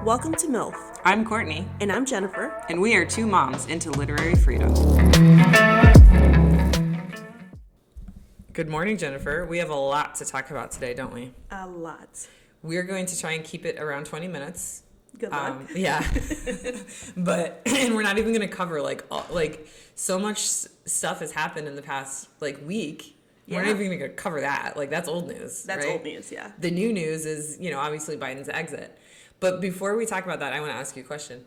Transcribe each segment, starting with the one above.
Welcome to MILF. I'm Courtney. And I'm Jennifer. And we are two moms into literary freedom. Good morning, Jennifer. We have a lot to talk about today, don't we? A lot. We're going to try and keep it around 20 minutes. Good luck. Yeah. And we're not even going to cover so much stuff has happened in the past week. Yeah. We're not even going to cover that. That's old news. That's right? old news, yeah. The new news is, obviously Biden's exit. But before we talk about that, I want to ask you a question.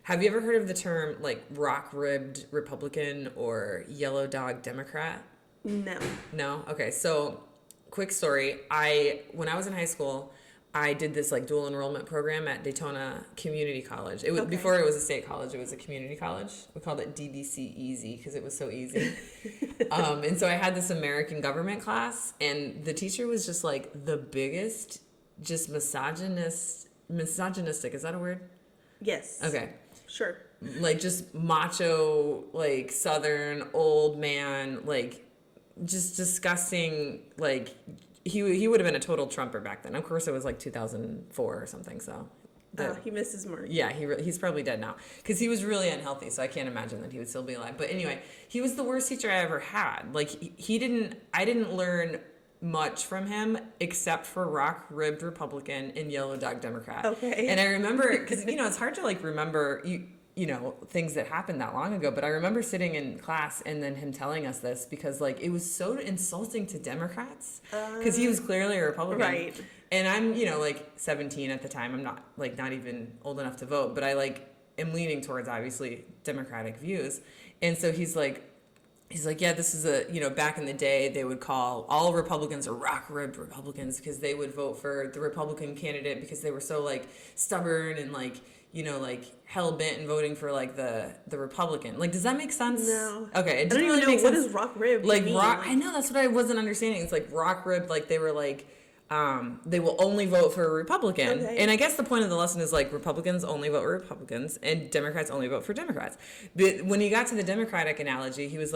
Have you ever heard of the term rock-ribbed Republican or yellow dog Democrat? No. No? Okay. So quick story. When I was in high school, I did this dual enrollment program at Daytona Community College. It was before it was a state college. It was a community college. We called it DDC Easy because it was so easy. And so I had this American government class, and the teacher was just the biggest, just misogynistic. Is that a word? Yes. Okay. Sure. Just macho, Southern old man, just disgusting, he would have been a total Trumper back then. Of course, it was 2004 or something. So, he missed his mark. Yeah, he's probably dead now because he was really unhealthy. So I can't imagine that he would still be alive. But anyway, he was the worst teacher I ever had. I didn't learn much from him except for rock-ribbed Republican and yellow dog Democrat. Okay. And I remember because it's hard to remember things that happened that long ago, but I remember sitting in class and then him telling us this because it was so insulting to Democrats because he was clearly a Republican. Right. And I'm, 17 at the time. I'm not not even old enough to vote, but I am leaning towards obviously Democratic views. And so he's like, yeah, this is back in the day, they would call all Republicans or rock-ribbed Republicans because they would vote for the Republican candidate because they were so stubborn and hell-bent in voting for the Republican. Does that make sense? No. Okay. It doesn't really make sense. What is rock-ribbed mean? I know, that's what I wasn't understanding. It's rock-ribbed, they were they will only vote for a Republican. Okay. And I guess the point of the lesson is Republicans only vote for Republicans and Democrats only vote for Democrats. But when he got to the Democratic analogy, he was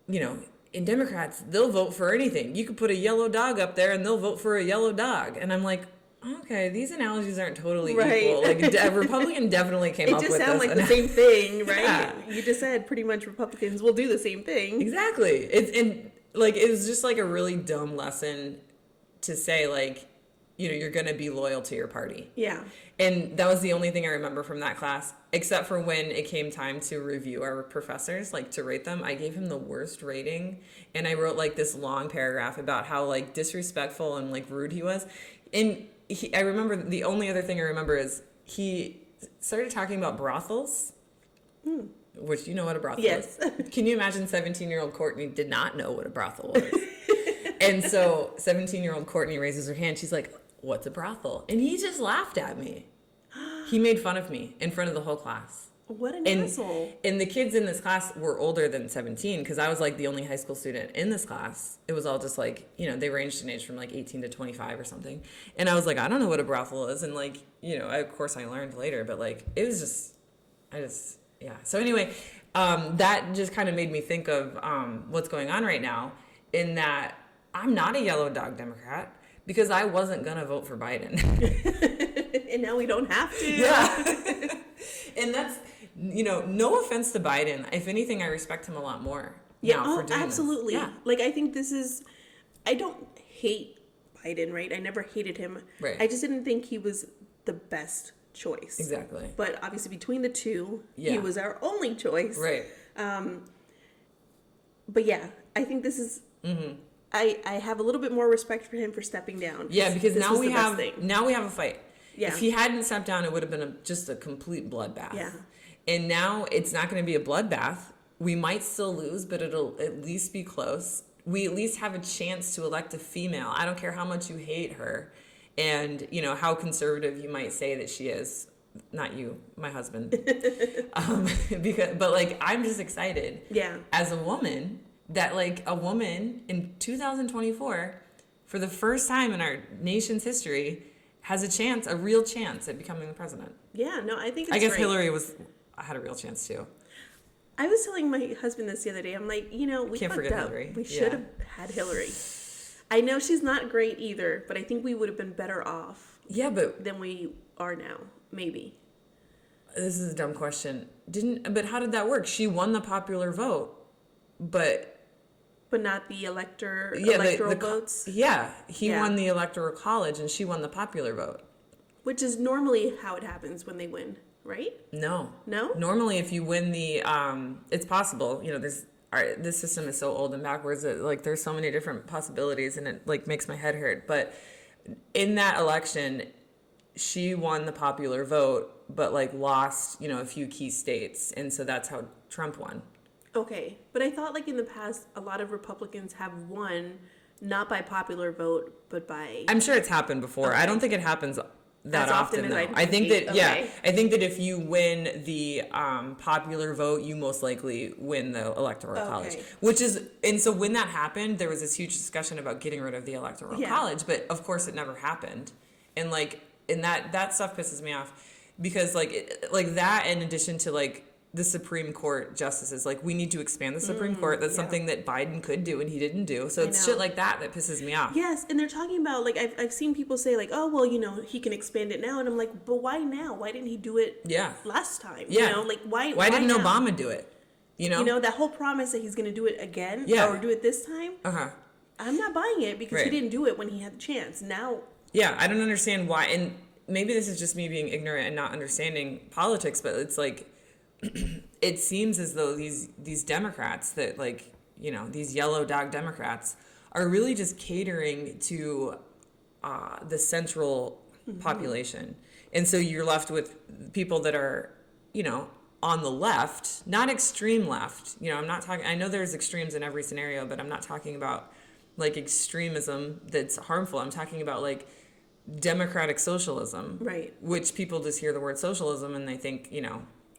in Democrats, they'll vote for anything. You could put a yellow dog up there and they'll vote for a yellow dog. And I'm okay, these analogies aren't totally equal. A Republican definitely came up with this. It just sounds the same thing, right? Yeah. You just said pretty much Republicans will do the same thing. Exactly. It was just a really dumb lesson to say you're going to be loyal to your party. Yeah. And that was the only thing I remember from that class, except for when it came time to review our professors, to rate them. I gave him the worst rating, and I wrote this long paragraph about how disrespectful and rude he was. And I remember the only other thing I remember is he started talking about brothels, which you know what a brothel is. Can you imagine 17-year-old Courtney did not know what a brothel was? And so 17-year-old Courtney raises her hand. She's like, what's a brothel? And he just laughed at me. He made fun of me in front of the whole class. What an asshole. And the kids in this class were older than 17 because I was the only high school student in this class. It was all just they ranged in age from 18 to 25 or something. And I was I don't know what a brothel is. And of course I learned later, but it was yeah. So anyway, that just kind of made me think of what's going on right now in that I'm not a yellow dog Democrat because I wasn't going to vote for Biden. And now we don't have to. Yeah. And that's, no offense to Biden. If anything, I respect him a lot more. Yeah, now for doing absolutely. This. Yeah. I think I don't hate Biden, right? I never hated him. Right. I just didn't think he was the best choice. Exactly. But obviously between the two, he was our only choice. Right. But yeah, I think this is... Mm-hmm. I have a little bit more respect for him for stepping down. Yeah, because now we have a fight. Yeah. If he hadn't stepped down, it would have been just a complete bloodbath. Yeah. And now it's not going to be a bloodbath. We might still lose, but it'll at least be close. We at least have a chance to elect a female. I don't care how much you hate her and, how conservative you might say that she is. Not you, my husband. But I'm just excited. Yeah. As a woman that a woman in 2024, for the first time in our nation's history, has a real chance at becoming the president. Yeah, no, I think it's I guess great. Hillary had a real chance too. I was telling my husband this the other day. I'm we can't fucked forget up. Hillary. We should have had Hillary. I know she's not great either, but I think we would have been better off. Yeah, but than we are now, maybe. This is a dumb question. But how did that work? She won the popular vote, but not the electoral votes. Yeah, he won the electoral college, and she won the popular vote. Which is normally how it happens when they win, right? No. No? Normally, if you win the, it's possible. This system is so old and backwards that like there's so many different possibilities, and it like makes my head hurt. But in that election, she won the popular vote, but like lost, a few key states, and so that's how Trump won. Okay, but I thought like in the past, a lot of Republicans have won not by popular vote, but by. I'm sure it's happened before. Okay. I don't think it happens that often though. I think that I think that if you win the popular vote, you most likely win the electoral college. And so when that happened, there was this huge discussion about getting rid of the electoral college, but of course it never happened. And that stuff pisses me off because like that in addition to like the Supreme Court justices, like we need to expand the Supreme Court. That's something that Biden could do and he didn't do. So it's shit like that pisses me off. Yes, and they're talking about like I've seen people say like, oh well, he can expand it now, and I'm like, but why now? Why didn't he do it last time? Yeah. Like why didn't now? Obama do it? That whole promise that he's going to do it again or do it this time. I'm not buying it because he didn't do it when he had the chance. Now. Yeah, I don't understand why, and maybe this is just me being ignorant and not understanding politics, but it's like. It seems as though these Democrats that these yellow dog Democrats are really just catering to the central population. And so you're left with people that are, on the left, not extreme left. I'm not talking, I know there's extremes in every scenario, but I'm not talking about like extremism that's harmful. I'm talking about like democratic socialism. Right. Which people just hear the word socialism and they think,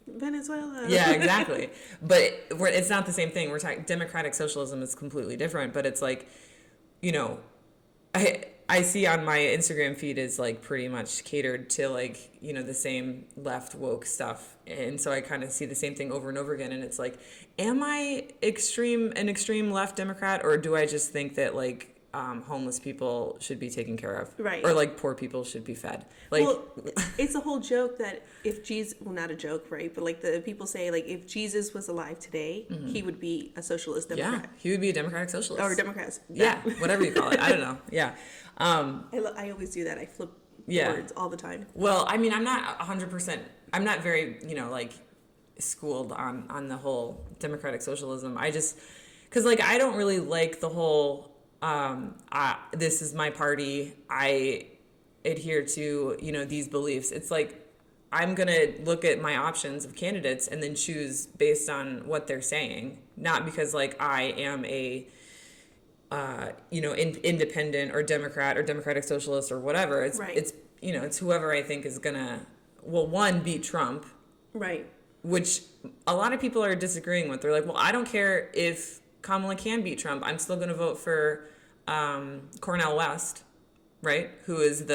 Venezuela. Yeah, exactly. But it's not the same thing. We're talking democratic socialism is completely different. But it's like, I see on my Instagram feed is like pretty much catered to like, the same left woke stuff. And so I kind of see the same thing over and over again. And it's like, am I an extreme left Democrat, or do I just think that like homeless people should be taken care of, right? Or like poor people should be fed. Like, well, it's a whole joke that if Jesus, well, not a joke, right? But like the people say, like if Jesus was alive today, he would be a socialist Democrat. Yeah, he would be a democratic socialist or Democrats. Yeah, whatever you call it. I don't know. Yeah, I always do that. I flip words all the time. Well, I mean, I'm not 100%. I'm not very schooled on the whole democratic socialism. I just because like I don't really like the whole. This is my party. I adhere to, these beliefs. It's like, I'm going to look at my options of candidates and then choose based on what they're saying. Not because like I am a, independent or Democrat or democratic socialist or whatever. It's, right. It's whoever I think is going to, one, beat Trump. Right. Which a lot of people are disagreeing with. They're like, well, I don't care if Kamala can beat Trump. I'm still going to vote for Cornel West, right? Who is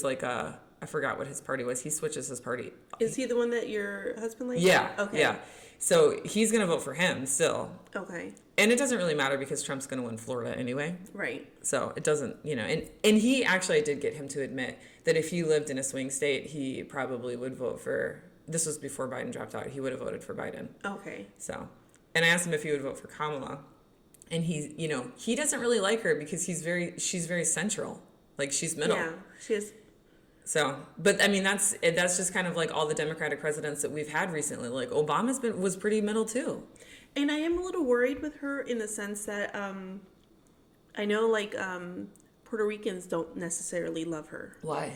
like I forgot what his party was. He switches his party. Is he the one that your husband likes? Yeah. Okay. Yeah. So he's going to vote for him still. Okay. And it doesn't really matter because Trump's going to win Florida anyway. Right. So it doesn't, and he actually, I did get him to admit that if he lived in a swing state, he probably would vote for, this was before Biden dropped out, he would have voted for Biden. Okay. So, and I asked him if he would vote for Kamala. And he, he doesn't really like her because she's very central. Like she's middle. Yeah, she is. So, but I mean, that's just kind of like all the Democratic presidents that we've had recently. Like Obama's was pretty middle too. And I am a little worried with her in the sense that I know like Puerto Ricans don't necessarily love her. Why?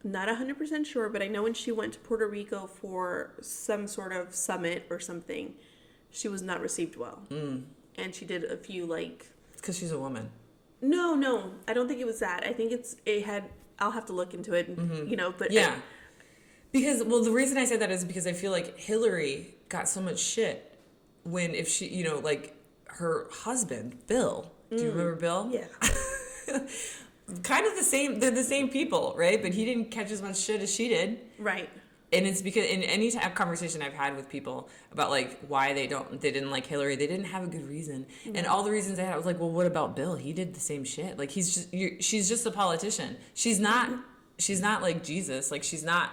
Not 100% sure, but I know when she went to Puerto Rico for some sort of summit or something, she was not received well. And she did a few like... It's because she's a woman. No. I don't think it was that. I think it had... I'll have to look into it, but... Yeah. Because, well, the reason I say that is because I feel like Hillary got so much shit when if she, like her husband, Bill. Do you remember Bill? Yeah. Kind of the same, they're the same people, right? But he didn't catch as much shit as she did. Right. And it's because in any conversation I've had with people about like why they didn't like Hillary, they didn't have a good reason. Mm-hmm. And all the reasons they had, I was like, well, what about Bill? He did the same shit. Like she's just a politician. She's not like Jesus. Like she's not,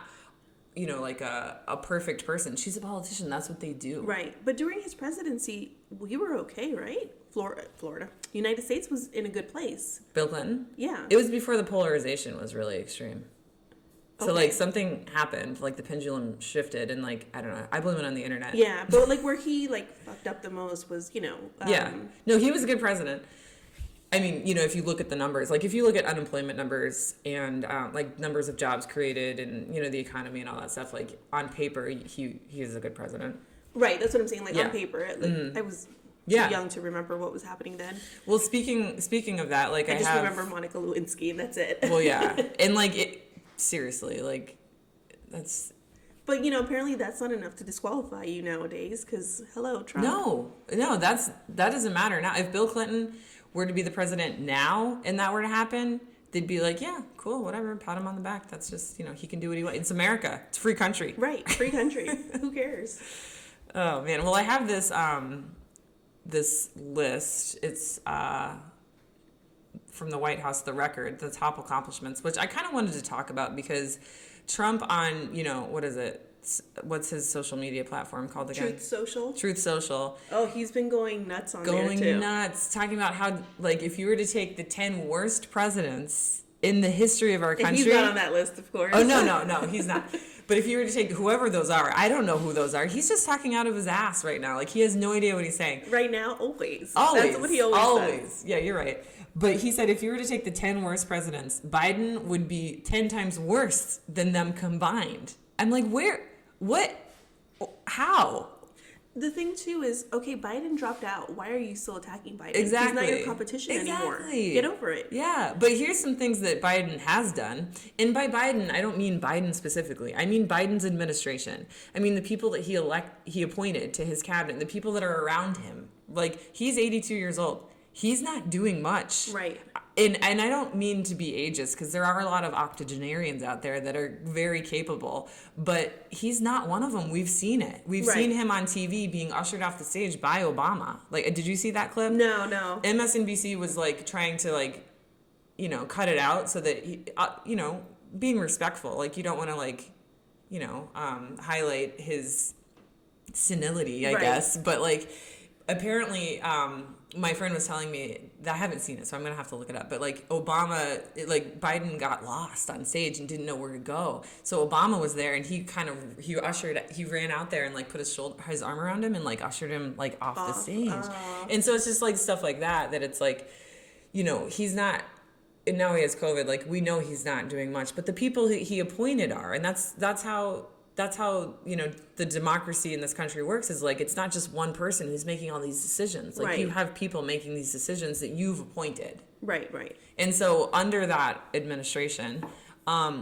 you know, like a perfect person. She's a politician. That's what they do. Right. But during his presidency, we were okay, right? Florida. United States was in a good place. Bill Clinton? Yeah. It was before the polarization was really extreme. So, okay. like, something happened, like, the pendulum shifted, and, like, I don't know. I blame it on the internet. Yeah, but, like, where he, like, fucked up the most was, you know... yeah. No, he was a good president. I mean, you know, if you look at the numbers, like, if you look at unemployment numbers and, like, numbers of jobs created and, you know, the economy and all that stuff, like, on paper, he is a good president. Right, that's what I'm saying. Like, on paper, like, I was... Too young to remember what was happening then. Well, speaking of that, like, I just remember Monica Lewinsky, and that's it. Well, yeah. And, like, seriously, like, that's... But, you know, apparently that's not enough to disqualify you nowadays, because, hello, Trump. No, that doesn't matter. Now, if Bill Clinton were to be the president now and that were to happen, they'd be like, yeah, cool, whatever, pat him on the back. That's just, you know, he can do what he wants. It's America. It's a free country. Right, free country. Who cares? Oh, man. Well, I have this... this list. It's from the White House, The Record, the top accomplishments, which I kind of wanted to talk about because Trump on, you know, what is it? What's his social media platform called again? Truth Social. Oh, he's been going nuts on there too. Going nuts, talking about how, like, if you were to take the 10 worst presidents in the history of our country. He's not on that list, of course. Oh, no, he's not. But if you were to take whoever those are, I don't know who those are. He's just talking out of his ass right now. Like, he has no idea what he's saying. Right now, always. That's what he always says. Yeah, you're right. But he said if you were to take the 10 worst presidents, Biden would be 10 times worse than them combined. I'm like, how? The thing, too, is, okay, Biden dropped out. Why are you still attacking Biden? Exactly. He's not your competition anymore. Get over it. Yeah, but here's some things that Biden has done. And by Biden, I don't mean Biden specifically. I mean Biden's administration. I mean the people that he appointed to his cabinet, the people that are around him. Like, he's 82 years old. He's not doing much. Right. And I don't mean to be ageist because there are a lot of octogenarians out there that are very capable, but he's not one of them. We've seen it. We've seen him on TV being ushered off the stage by Obama. Like, did you see that clip? No. MSNBC was like trying to, like, you know, cut it out so that he, you know, being respectful. Like, you don't want to, like, you know, highlight his senility, I guess. But, like, apparently, my friend was telling me that I haven't seen it, so I'm gonna have to look it up. But like Biden got lost on stage and didn't know where to go. So Obama was there, and he ran out there and like put his arm around him and like ushered him like off the stage. And so it's just like stuff like that it's like, you know, he's not. And now he has COVID. Like, we know he's not doing much, but the people he appointed are, and that's how. You know, the democracy in this country works, is like it's not just one person who's making all these decisions. Like, you have people making these decisions that you've appointed. Right. And so under that administration,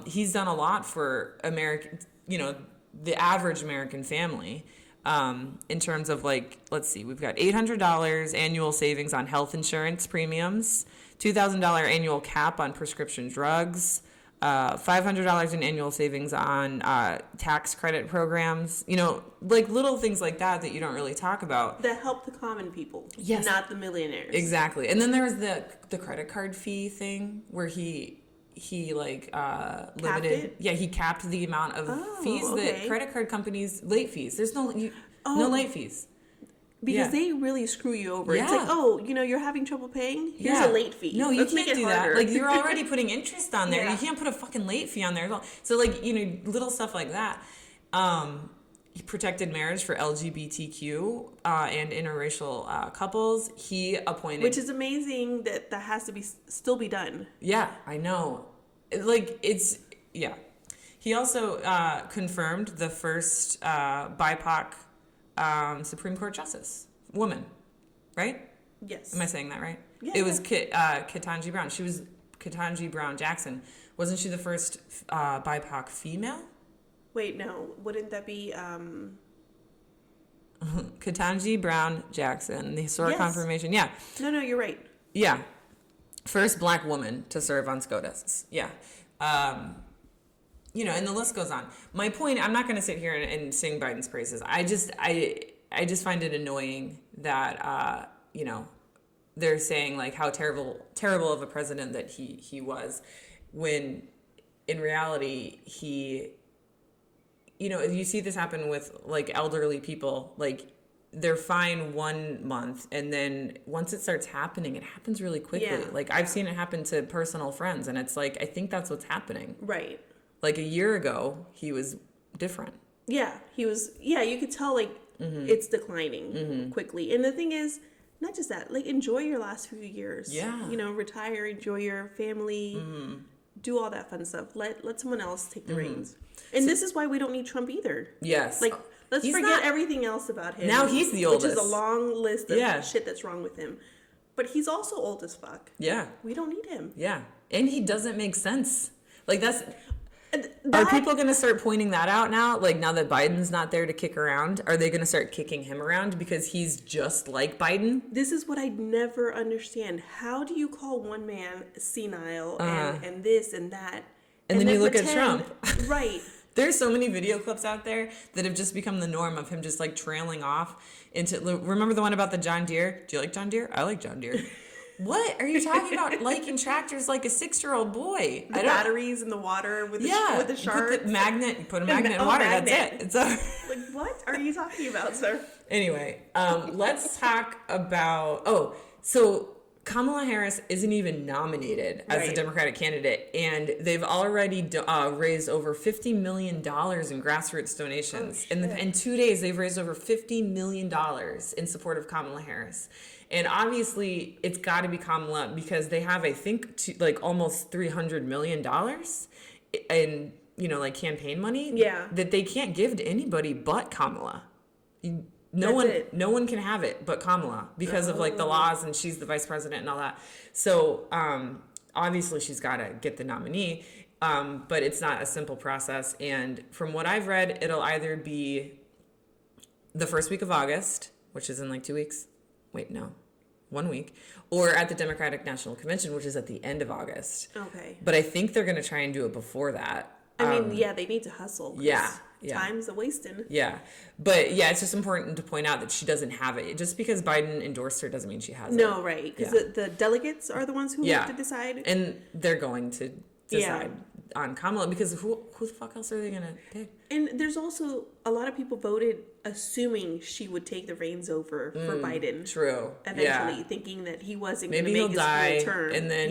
he's done a lot for American, you know, the average American family, in terms of, like, let's see, we've got $800 annual savings on health insurance premiums, $2,000 annual cap on prescription drugs, $500 in annual savings on tax credit programs, you know, like little things like that you don't really talk about. That help the common people, yes, not the millionaires. Exactly. And then there was the credit card fee thing where he like limited. Yeah, he capped the amount of fees that credit card companies, late fees. There's no late fees. Because they really screw you over. Yeah. It's like, oh, you know, you're having trouble paying? Here's a late fee. No, you can't do that. Like, you're already putting interest on there. You can't put a fucking late fee on there as well. So, like, you know, little stuff like that. He protected marriage for LGBTQ and interracial couples. He appointed... Which is amazing that has to still be done. Yeah, I know. Like, it's... Yeah. He also confirmed the first BIPOC Supreme Court Justice, woman, right? Yes. Am I saying that right? Yeah. It was Ketanji Brown. She was Ketanji Brown Jackson. Wasn't she the first BIPOC female? Wait, no. Wouldn't that be... Ketanji Brown Jackson, the historic confirmation. Yeah. No, you're right. Yeah. First black woman to serve on SCOTUS. Yeah. and the list goes on. My point, I'm not going to sit here and sing Biden's praises. I just find it annoying that, they're saying like how terrible of a president that he was, when in reality you see this happen with like elderly people. Like they're fine 1 month, and then once it starts happening, it happens really quickly. Yeah, like I've seen it happen to personal friends, and it's like I think that's what's happening. Right. Like a year ago, he was different. Yeah, he was. Yeah, you could tell like it's declining quickly. And the thing is, not just that, like enjoy your last few years. Yeah. Retire, enjoy your family, do all that fun stuff. Let someone else take the reins. And this is why we don't need Trump either. Yes. Like let's He's forget not- everything else about him. Now he's the oldest. Which is a long list of Yeah. shit that's wrong with him. But he's also old as fuck. Yeah. We don't need him. Yeah. And he doesn't make sense. Like are That- people going to start pointing that out now? Like now that Biden's not there to kick around, are they going to start kicking him around because he's just like Biden? This is what I never understand. How do you call one man senile and this and that? And then you look at pretend- Trump. Right. There's so many video clips out there that have just become the norm of him just like trailing off into. Remember the one about the John Deere? Do you like John Deere? I like John Deere. What are you talking about? Liking tractors like a 6-year-old boy? The batteries in the water with the sharks. Put the magnet. You put a magnet in water. Magnet. That's it. It's over. Like, what are you talking about, sir? Anyway, let's talk about. So Kamala Harris isn't even nominated as the Democratic candidate, and they've already raised over $50 million in grassroots donations. In 2 days, they've raised over $50 million in support of Kamala Harris. And obviously, it's got to be Kamala because they have, I think, almost $300 million in, like campaign money. Yeah. That they can't give to anybody but Kamala. No one can have it but Kamala because of like the laws, and she's the vice president and all that. So obviously she's got to get the nominee, but it's not a simple process. And from what I've read, it'll either be the first week of August, which is in like 2 weeks. Wait, no, 1 week, or at the Democratic National Convention, which is at the end of August. Okay. But I think they're going to try and do it before that. I mean, they need to hustle. 'cause Yeah. Time's a wasting. Yeah. But yeah, it's just important to point out that she doesn't have it. Just because Biden endorsed her doesn't mean she has it. No, right. Because the delegates are the ones who have to decide. And they're going to decide on Kamala because who the fuck else are they going to pick? And there's also a lot of people voted assuming she would take the reins over for Biden. True. Eventually, thinking that he wasn't going to Maybe make he'll his die full term. and then,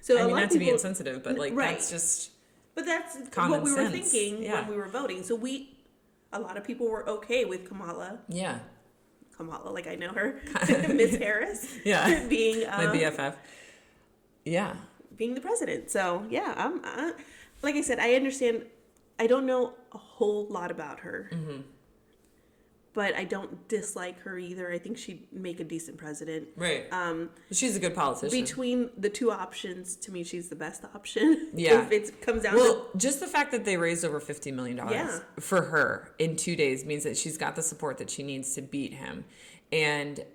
So I mean, a lot not of to people, be insensitive, but like that's just... But that's common what we were sense. thinking when we were voting. So a lot of people were okay with Kamala. Yeah. Kamala, like I know her. Miss Harris. Yeah. Being my BFF. Yeah. Being the president. So yeah, I'm like I said, I understand. I don't know a whole lot about her. Mm-hmm. But I don't dislike her either. I think she'd make a decent president. Right. She's a good politician. Between the two options, to me, she's the best option. Yeah. If it comes down to... just the fact that they raised over $50 million for her in 2 days means that she's got the support that she needs to beat him. And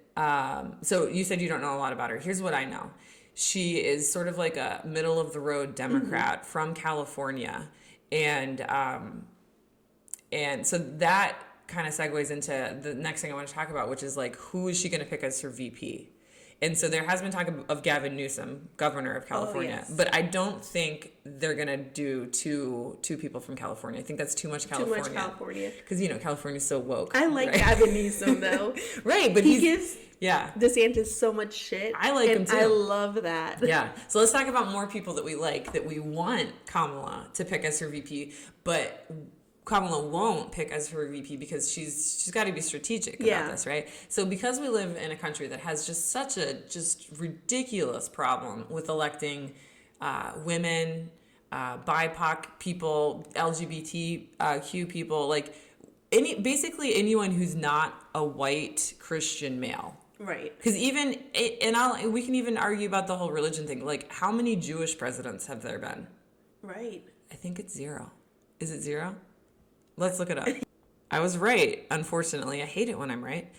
so you said you don't know a lot about her. Here's what I know. She is sort of like a middle-of-the-road Democrat from California. And so that kind of segues into the next thing I want to talk about, which is like, who is she going to pick as her VP? And so there has been talk of Gavin Newsom, governor of California, but I don't think they're going to do two people from California. I think that's too much California. Too much California. Because, California's so woke. I like Gavin Newsom, though. Right, but he gives DeSantis so much shit. I like him, too. I love that. Yeah. So let's talk about more people that we like, that we want Kamala to pick as her VP, but Kamala won't pick as her VP because she's got to be strategic about this, right? So because we live in a country that has just such a ridiculous problem with electing women, BIPOC people, LGBTQ people, like basically anyone who's not a white Christian male. Right. Because we can even argue about the whole religion thing. Like, how many Jewish presidents have there been? Right. I think it's 0. Is it 0? Let's look it up. I was right, unfortunately. I hate it when I'm right.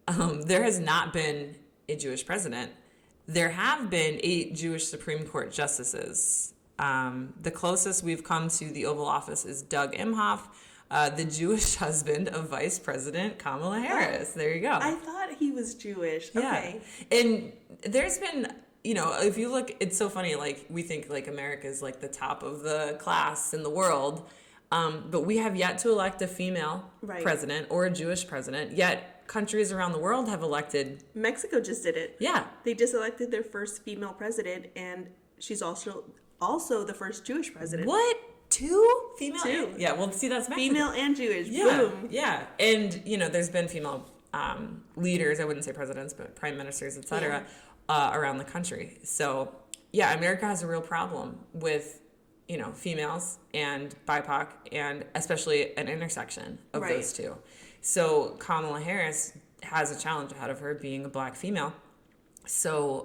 There has not been a Jewish president. There have been 8 Jewish Supreme Court justices. The closest we've come to the Oval Office is Doug Emhoff, the Jewish husband of Vice President Kamala Harris. There you go. I thought he was Jewish. Okay. Yeah. And there's been, if you look, it's so funny, like, we think, like, America's, like, the top of the class in the world, but we have yet to elect a female president or a Jewish president, yet countries around the world have elected. Mexico just did it. Yeah. They just elected their first female president, and she's also the first Jewish president. What? Two? Female? Two. Yeah, well, see, that's Mexico. Female and Jewish. Yeah. Boom. Yeah. And, there's been female leaders, I wouldn't say presidents, but prime ministers, etc., around the country. So, yeah, America has a real problem with, females and BIPOC, and especially an intersection of those two. So Kamala Harris has a challenge ahead of her, being a black female. So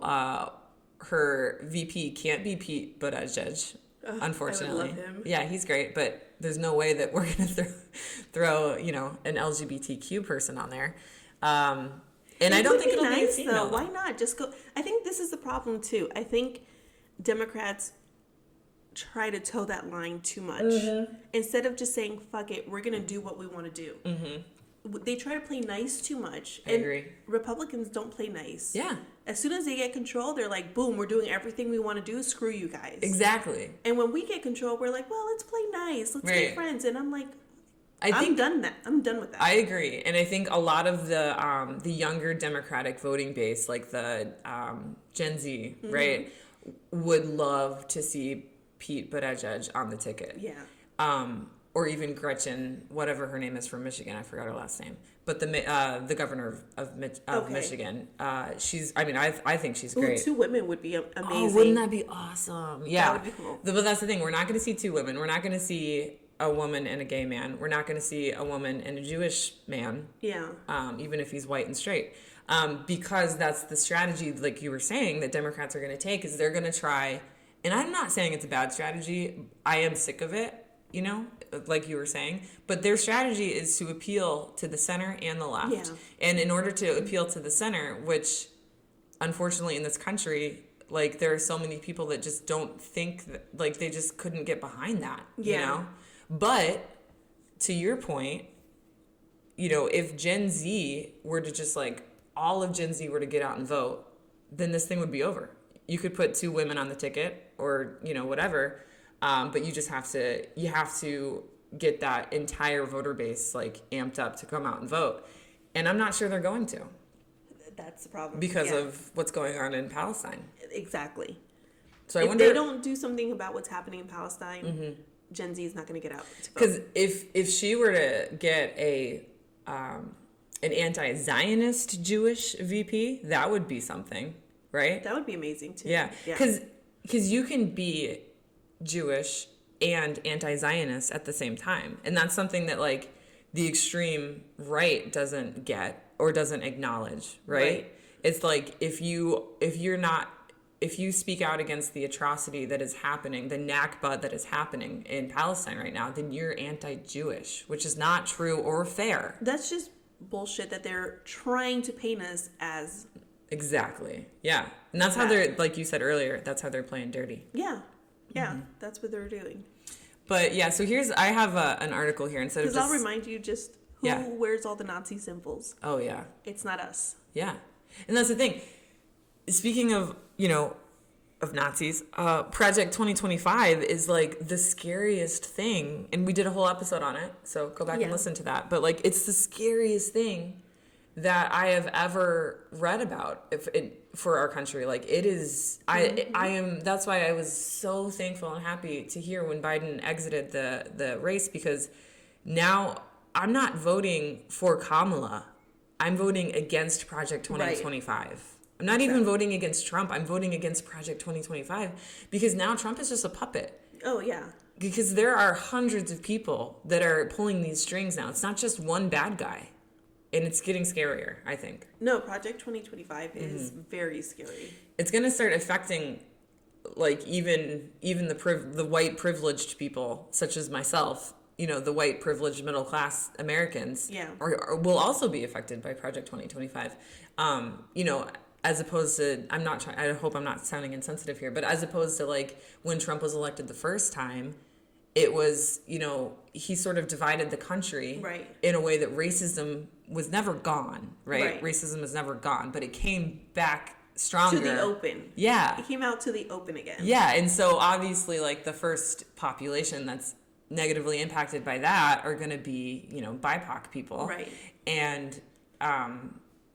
her VP can't be Pete Buttigieg, unfortunately. I would love him. Yeah, he's great, but there's no way that we're going to throw an LGBTQ person on there. And I don't think it'll be a female. Though. Why not just go? I think this is the problem too. I think Democrats try to toe that line too much. Instead of just saying, fuck it, we're going to do what we want to do. They try to play nice too much. I agree. Republicans don't play nice. Yeah. As soon as they get control, they're like, boom, we're doing everything we want to do. Screw you guys. Exactly. And when we get control, we're like, well, let's play nice. Let's be friends. And I'm like, I'm done with that. I agree. And I think a lot of the younger Democratic voting base, like the Gen Z, right, would love to see Pete Buttigieg on the ticket. Yeah. Or even Gretchen, whatever her name is, from Michigan. I forgot her last name. But the governor of Michigan, she's. I mean, I think she's great. Ooh, 2 women would be amazing. Oh, wouldn't that be awesome? Yeah, that would be cool. But that's the thing. We're not going to see 2 women. We're not going to see a woman and a gay man. We're not going to see a woman and a Jewish man. Yeah. Even if he's white and straight, because that's the strategy, like you were saying, that Democrats are going to take, is they're going to try. And I'm not saying it's a bad strategy. I am sick of it. Like you were saying, but their strategy is to appeal to the center and the left. Yeah. And in order to appeal to the center, which unfortunately in this country, like, there are so many people that just don't think that, like, they just couldn't get behind that, But to your point, if Gen Z were to just, like, all of Gen Z were to get out and vote, then this thing would be over. You could put 2 women on the ticket or, whatever. But you just have to get that entire voter base, like, amped up to come out and vote. And I'm not sure they're going to. That's the problem. Because of what's going on in Palestine. Exactly. So if I wonder, they don't do something about what's happening in Palestine, Gen Z is not going to get out. Because if she were to get an anti-Zionist Jewish VP, that would be something, right? That would be amazing too. Yeah. Because you can be Jewish and anti-Zionist at the same time, and that's something that, like, the extreme right doesn't get or doesn't acknowledge, right? It's like, if you speak out against the atrocity that is happening, the Nakba that is happening in Palestine right now, then you're anti-Jewish, which is not true or fair. That's just bullshit that they're trying to paint us as. Exactly. Yeah. And that's how they're, like you said earlier, that's how they're playing dirty. Yeah. Yeah, that's what they're doing. But yeah, so I have an article here instead of just. Because I'll remind you just who wears all the Nazi symbols. Oh yeah. It's not us. Yeah, and that's the thing. Speaking of of Nazis, Project 2025 is, like, the scariest thing, and we did a whole episode on it. So go back and listen to that. But, like, it's the scariest thing that I have ever read about for our country. Like, it is, I am, that's why I was so thankful and happy to hear when Biden exited the race, because now I'm not voting for Kamala. I'm voting against Project 2025. Right. I'm not even voting against Trump. I'm voting against Project 2025, because now Trump is just a puppet. Oh, yeah. Because there are hundreds of people that are pulling these strings now. It's not just one bad guy. And it's getting scarier, I think. No, Project 2025 is very scary. It's going to start affecting, like, even the white privileged people, such as myself. The white privileged middle class Americans will also be affected by Project 2025. as opposed to, I hope I'm not sounding insensitive here, but as opposed to like when Trump was elected the first time, it was, he sort of divided the country right. in a way that racism was never gone, right? Racism was never gone, but it came back stronger. To the open. Yeah. It came out to the open again. Yeah, and so obviously like the first population that's negatively impacted by that are going to be, BIPOC people. Right. And,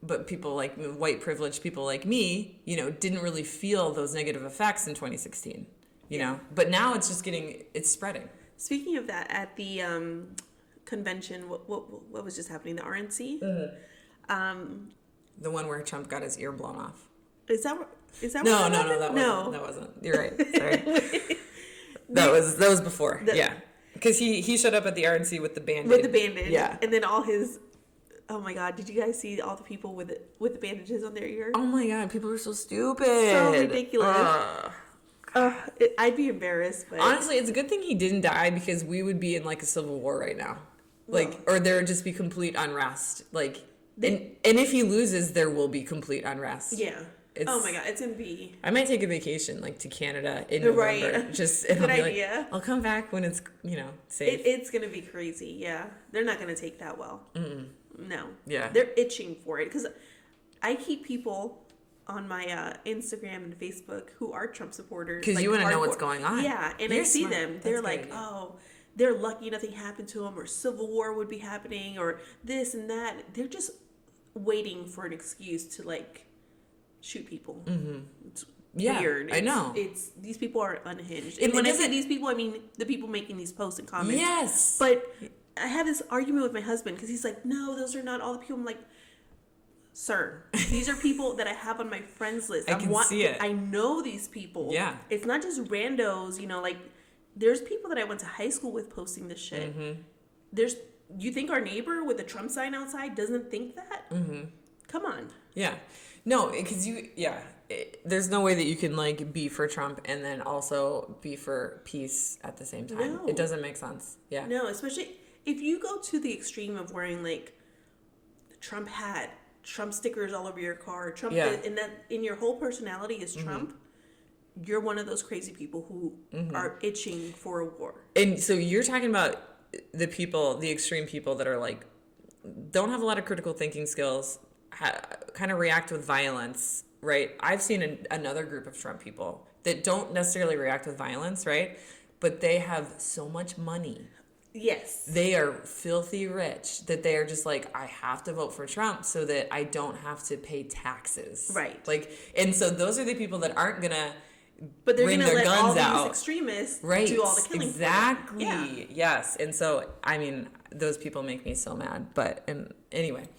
but people like white privileged people like me, didn't really feel those negative effects in 2016, you know, but now it's just it's spreading. Speaking of that, at the convention, what was just happening? The RNC? Mm-hmm. The one where Trump got his ear blown off. Is that no, that wasn't. You're right. Sorry. that was before. Yeah. Because he showed up at the RNC with the bandage. With the bandage. Yeah. And then all his... Oh my God! Did you guys see all the people with the bandages on their ear? Oh my God! People are so stupid. So ridiculous. I'd be embarrassed. But honestly, it's a good thing he didn't die because we would be in like a civil war right now, or there would just be complete unrest. And if he loses, there will be complete unrest. Yeah. Oh my God! It's gonna be. I might take a vacation to Canada in November. Right. Just good idea. I'll come back when it's safe. It's gonna be crazy. Yeah, they're not gonna take that well. Mm-mm. No. Yeah. They're itching for it because I keep people on my Instagram and Facebook who are Trump supporters. Because you want to know what's going on. Yeah, and You're I see smart. them. They're That's like, oh, they're lucky nothing happened to them, or civil war would be happening, or this and that. They're just waiting for an excuse to shoot people. Mm-hmm. It's yeah, weird. I know. It's these people are unhinged. And when I say these people, I mean the people making these posts and comments. Yes. But I had this argument with my husband because he's like, no, those are not all the people. I'm like, sir, these are people that I have on my friends list. I can see it. I know these people. Yeah. It's not just randos, there's people that I went to high school with posting this shit. Mm-hmm. You think our neighbor with a Trump sign outside doesn't think that? Mm-hmm. Come on. Yeah. No, because there's no way that you can be for Trump and then also be for peace at the same time. No. It doesn't make sense. Yeah. No, especially if you go to the extreme of wearing Trump hat, Trump stickers all over your car, Trump, and that in your whole personality is Trump. Mm-hmm. You're one of those crazy people who are itching for a war. And so you're talking about the extreme people that are don't have a lot of critical thinking skills, kind of react with violence, right? I've seen another group of Trump people that don't necessarily react with violence, right? But they have so much money. Yes. They are filthy rich that they are just I have to vote for Trump so that I don't have to pay taxes. Right. And so those are the people that aren't going to but they're going to let all out. These extremists right. do all the killing. Exactly. Yeah. Yes. And so, those people make me so mad. But anyway,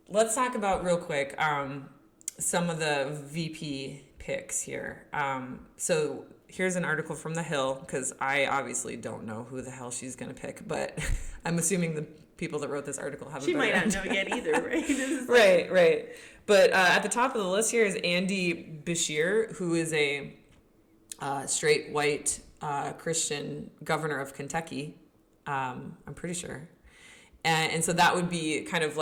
let's talk about real quick some of the VP picks here. So here's an article from The Hill, because I obviously don't know who the hell she's going to pick, but I'm assuming the people that wrote this artitle have a better idea. She might not know yet either, right? This is right. But at the top of the list here is Andy Beshear, who is a straight white Christian governor of Kentucky, I'm pretty sure. And so that would be kind of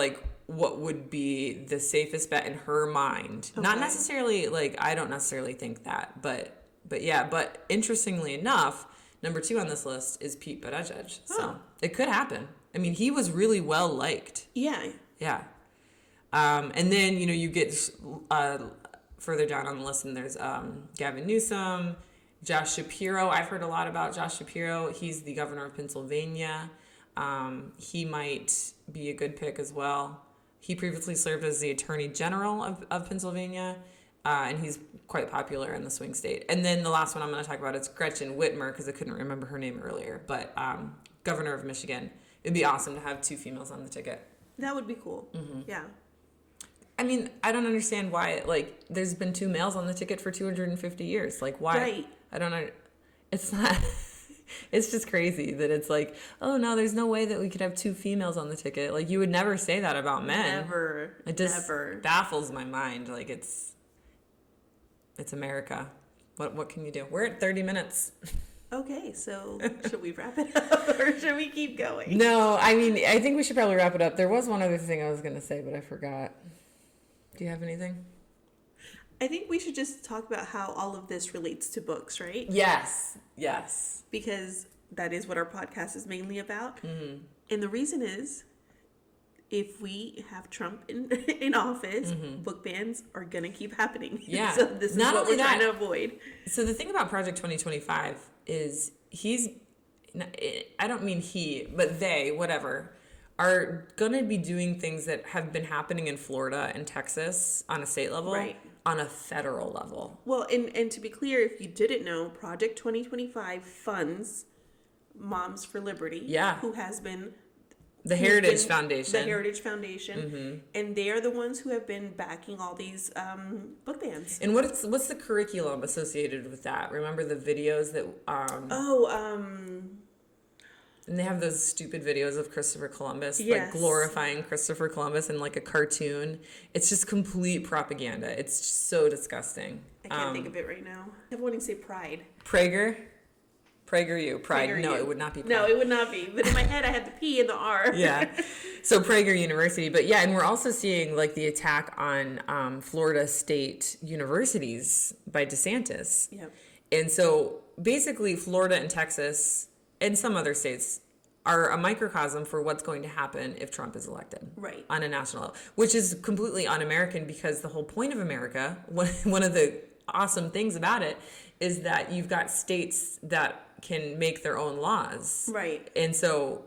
what would be the safest bet in her mind. Okay. Not necessarily, I don't necessarily think that, but yeah, but interestingly enough, number 2 on this list is Pete Buttigieg. Oh. So it could happen. He was really well liked. Yeah. Yeah. And then, you get further down on the list, and there's Gavin Newsom, Josh Shapiro. I've heard a lot about Josh Shapiro. He's the governor of Pennsylvania. He might be a good pick as well. He previously served as the Attorney General of Pennsylvania. And he's quite popular in the swing state. And then the last one I'm going to talk about is Gretchen Whitmer, because I couldn't remember her name earlier. But governor of Michigan. It'd be awesome to have 2 females on the ticket. That would be cool. Mm-hmm. Yeah. I don't understand why, there's been 2 males on the ticket for 250 years. Why? Right. I don't know. It's not... It's just crazy that it's oh no, there's no way that we could have 2 females on the ticket. You would never say that about men. Never. It just never. baffles my mind. It's America. What can you do? We're at 30 minutes. Okay, so should we wrap it up or should we keep going? No, I think we should probably wrap it up. There was one other thing I was going to say, but I forgot. Do you have anything? I think we should just talk about how all of this relates to books, right? Yes. Because that is what our podcast is mainly about. Mm-hmm. And the reason is, if we have Trump in office, book bans are going to keep happening. Yeah. So this is Not what only we're trying that, to avoid. So the thing about Project 2025 is I don't mean he, but they, whatever, are going to be doing things that have been happening in Florida and Texas on a state level, Right. on a federal level. Well, and to be clear, if you didn't know, Project 2025 funds Moms for Liberty, Yeah. who has been The Heritage Foundation. The Heritage Foundation. And they are the ones who have been backing all these book bans. And what's the curriculum associated with that? Remember the videos that and they have those stupid videos of Christopher Columbus, Yes. like glorifying Christopher Columbus in like a cartoon. It's just complete propaganda. It's just so disgusting. I can't think of it right now. I want to say Pride. PragerU. Pride. PragerU. No, it would not be Pride. No, it would not be. But in my head, I had the P and the R. Yeah. So Prager University. But yeah, and we're also seeing like the attack on Florida State universities by DeSantis. Yep. And so basically Florida and Texas and some other states are a microcosm for what's going to happen if Trump is elected. Right. On a national level, which is completely un-American because the whole point of America, one of the awesome things about it is that you've got states that can make their own laws. Right. And so,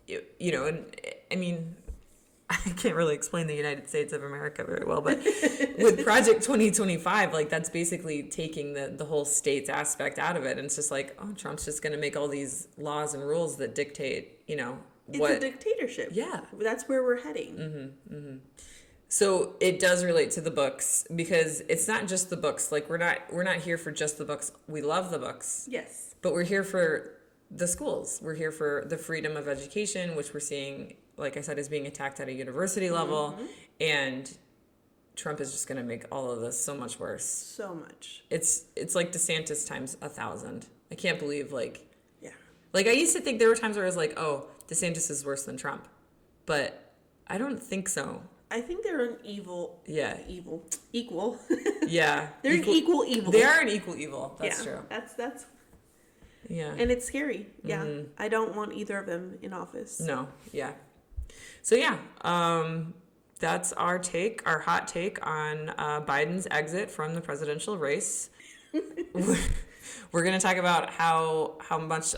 you know, and I mean, I can't really explain the United States of America very well, but with Project 2025, like that's basically taking the whole states aspect out of it. And it's just like, oh, Trump's just going to make all these laws and rules that dictate, you know, It's a dictatorship. Yeah. That's where we're heading. So it does relate to the books because it's not just the books. Like we're not here for just the books. We love the books. Yes. But we're here for the schools. We're here for the freedom of education, which we're seeing, like I said, is being attacked at a university level. And Trump is just going to make all of this so much worse. So much. It's like DeSantis times 1,000. I can't believe, like... Yeah. Like, I used to think there were times where I was like, oh, DeSantis is worse than Trump. But I don't think so. I think they're an evil. Yeah. Equal. Yeah. They're an equal evil. They are an equal evil. That's true. That's. Yeah. And it's scary. Yeah. I don't want either of them in office. No. Yeah. So yeah, that's our hot take on Biden's exit from the presidential race. We're going to talk about how much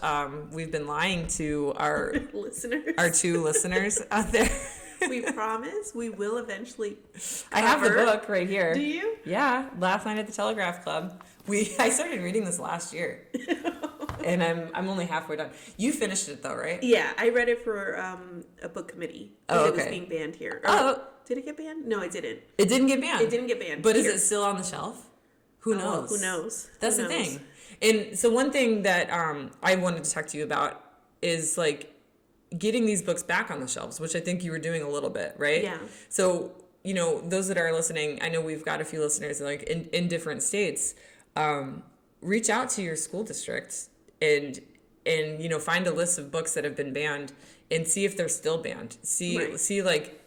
we've been lying to our listeners, our two listeners out there. We promise we will eventually cover. I have the book right here. Do you? Yeah, last night at the Telegraph Club. I started reading this last year. And I'm only halfway done. You finished it though, right? Yeah, I read it for a book committee. Oh, okay. It was being banned here. Did it get banned? No, it didn't. It didn't get banned. It didn't get banned. But here. is it still on the shelf? Who knows? Who knows? That's the thing. And so one thing that I wanted to talk to you about is like getting these books back on the shelves, which I think you were doing a little bit, right? Yeah. So, you know, those that are listening, I know we've got a few listeners like in different states. Reach out to your school districts and you know, find a list of books that have been banned and see if they're still banned. See like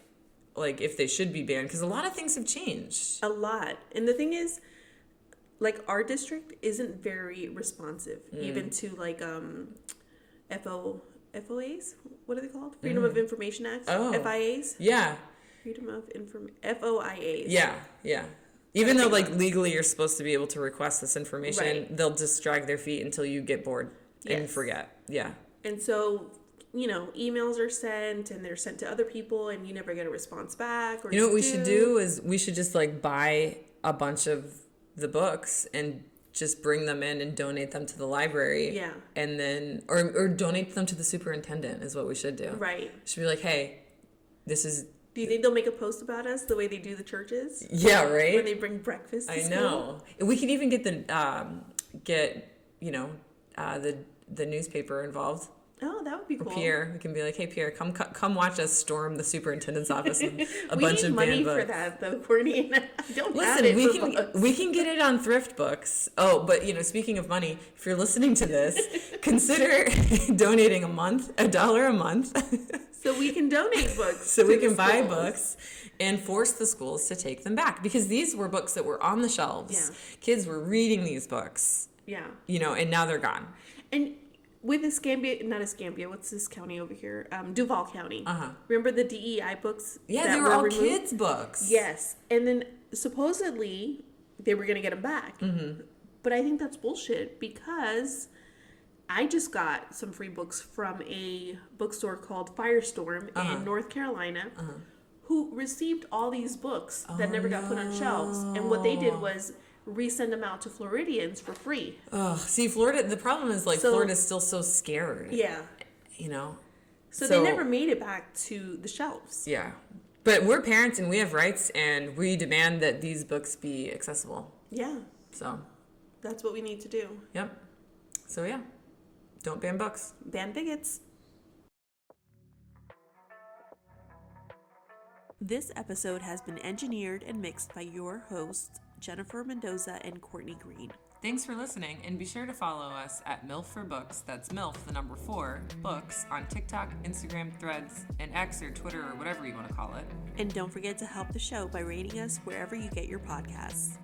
if they should be banned, because a lot of things have changed. A lot. And the thing is, like, our district isn't very responsive, even to like FOAs. What are they called? Freedom of Information Act. FIAs. Yeah. Freedom of Information. FOIAs. Yeah. Even though like legally you're supposed to be able to request this information, Right. they'll just drag their feet until you get bored and forget. Yeah. And so, you know, emails are sent and they're sent to other people and you never get a response back. Or You know what we should do is we should just like buy a bunch of the books and just bring them in and donate them to the library. Yeah. And then, or donate them to the superintendent is what we should do. Right. Should be like, hey, this is... Do you think they'll make a post about us the way they do the churches? Yeah, right? When they bring breakfast to school? I know. And we can even get the newspaper involved. Oh, that would be cool. Pierre, we can be like, hey Pierre, come watch us storm the superintendent's office with a we bunch need of money banned books. for that though, Courtney. I don't have Listen, it we for can books. we can get it on thrift books. Oh, but you know, speaking of money, if you're listening to this, consider donating $1 a month So we can donate books. So we can buy schools. books and force the schools to take them back, because these were books that were on the shelves. Yeah. Kids were reading these books. Yeah. And now they're gone. And with not Escambia, what's this county over here? Duval County. Uh-huh. Remember the DEI books? Yeah, that they were all removed? kids' books. Yes. And then supposedly they were going to get them back. Mm-hmm. But I think that's bullshit, because I just got some free books from a bookstore called Firestorm in North Carolina, who received all these books that never got put on shelves. And what they did was resend them out to Floridians for free. Oh, see, Florida, the problem is Florida's still so scared. Yeah. So they never made it back to the shelves. Yeah. But we're parents and we have rights, and we demand that these books be accessible. Yeah. So that's what we need to do. Yep. So yeah. Don't ban books. Ban bigots. This episode has been engineered and mixed by your hosts, Jennifer Mendoza and Courtney Green. Thanks for listening, and be sure to follow us at MILF for Books. That's MILF, the number 4, books, on TikTok, Instagram, Threads, and X or Twitter or whatever you want to call it. And don't forget to help the show by rating us wherever you get your podcasts.